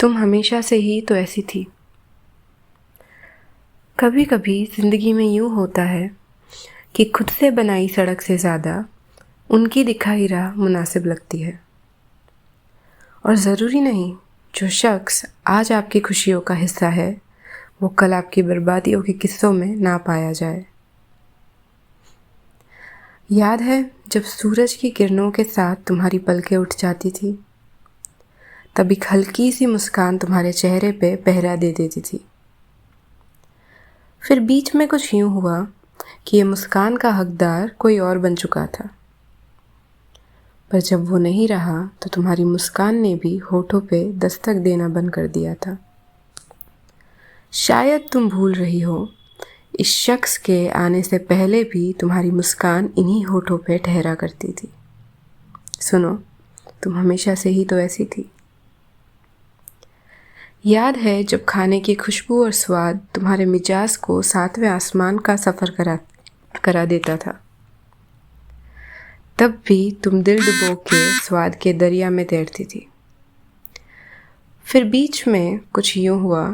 तुम हमेशा से ही तो ऐसी थी। कभी कभी ज़िंदगी में यूँ होता है कि खुद से बनाई सड़क से ज़्यादा उनकी दिखाई राह मुनासिब लगती है। और ज़रूरी नहीं जो शख्स आज आपकी खुशियों का हिस्सा है वो कल आपकी बर्बादियों के किस्सों में ना पाया जाए। याद है जब सूरज की किरणों के साथ तुम्हारी पलकें उठ जाती थी, तब एक हल्की सी मुस्कान तुम्हारे चेहरे पे पहरा दे देती थी। फिर बीच में कुछ यूँ हुआ कि ये मुस्कान का हकदार कोई और बन चुका था। पर जब वो नहीं रहा तो तुम्हारी मुस्कान ने भी होठों पे दस्तक देना बंद कर दिया था। शायद तुम भूल रही हो, इस शख्स के आने से पहले भी तुम्हारी मुस्कान इन्हीं होठों पे ठहरा करती थी। सुनो, तुम हमेशा से ही तो ऐसी थी। याद है जब खाने की खुशबू और स्वाद तुम्हारे मिजाज को सातवें आसमान का सफ़र करा देता था। तब भी तुम दिल डुबो के स्वाद के दरिया में तैरती थी। फिर बीच में कुछ यूँ हुआ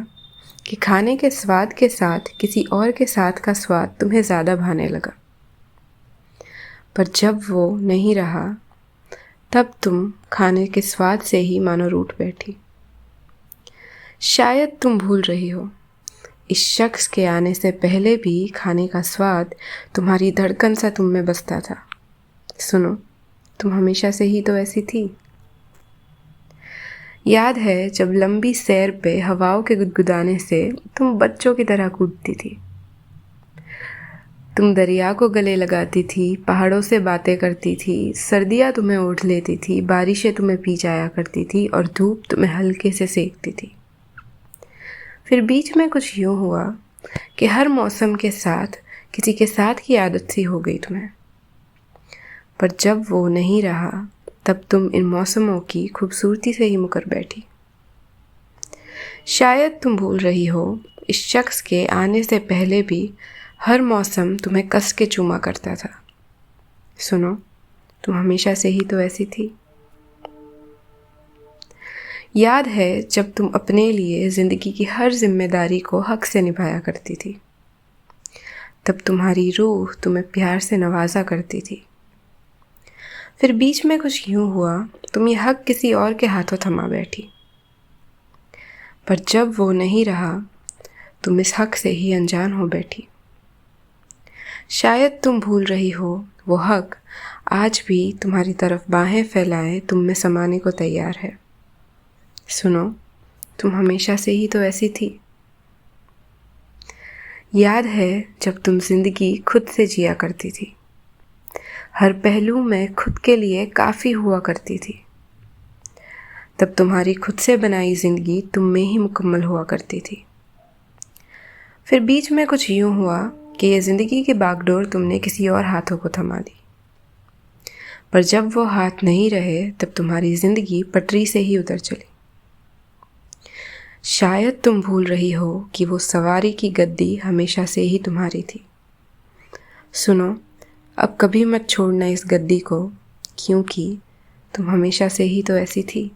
कि खाने के स्वाद के साथ किसी और के साथ का स्वाद तुम्हें ज़्यादा भाने लगा। पर जब वो नहीं रहा तब तुम खाने के स्वाद से ही मानो रूठ बैठी। शायद तुम भूल रही हो, इस शख्स के आने से पहले भी खाने का स्वाद तुम्हारी धड़कन सा तुम में बसता था। सुनो, तुम हमेशा से ही तो ऐसी थी। याद है जब लंबी सैर पे हवाओं के गुदगुदाने से तुम बच्चों की तरह कूदती थी। तुम दरिया को गले लगाती थी, पहाड़ों से बातें करती थी, सर्दियाँ तुम्हें ओढ़ लेती थी, बारिशें तुम्हें पी जाया करती थी और धूप तुम्हें हल्के से सेकती थी। फिर बीच में कुछ यूँ हुआ कि हर मौसम के साथ किसी के साथ की आदत सी हो गई तुम्हें। पर जब वो नहीं रहा तब तुम इन मौसमों की खूबसूरती से ही मुकर बैठी। शायद तुम भूल रही हो, इस शख्स के आने से पहले भी हर मौसम तुम्हें कस के चूमा करता था। सुनो, तुम हमेशा से ही तो ऐसी थी। याद है जब तुम अपने लिए ज़िंदगी की हर जिम्मेदारी को हक से निभाया करती थी, तब तुम्हारी रूह तुम्हें प्यार से नवाजा करती थी। फिर बीच में कुछ यूँ हुआ, तुम ये हक किसी और के हाथों थमा बैठी। पर जब वो नहीं रहा तुम इस हक से ही अनजान हो बैठी। शायद तुम भूल रही हो, वो हक आज भी तुम्हारी तरफ बाहें फैलाए तुम में समाने को तैयार है। सुनो, तुम हमेशा से ही तो ऐसी थी। याद है जब तुम जिंदगी खुद से जिया करती थी, हर पहलू में खुद के लिए काफ़ी हुआ करती थी। तब तुम्हारी खुद से बनाई ज़िंदगी तुम में ही मुकम्मल हुआ करती थी। फिर बीच में कुछ यूँ हुआ कि ये ज़िंदगी की बागडोर तुमने किसी और हाथों को थमा दी। पर जब वो हाथ नहीं रहे तब तुम्हारी ज़िंदगी पटरी से ही उतर चली। शायद तुम भूल रही हो कि वो सवारी की गद्दी हमेशा से ही तुम्हारी थी। सुनो, अब कभी मत छोड़ना इस गद्दी को, क्योंकि तुम हमेशा से ही तो ऐसी थी।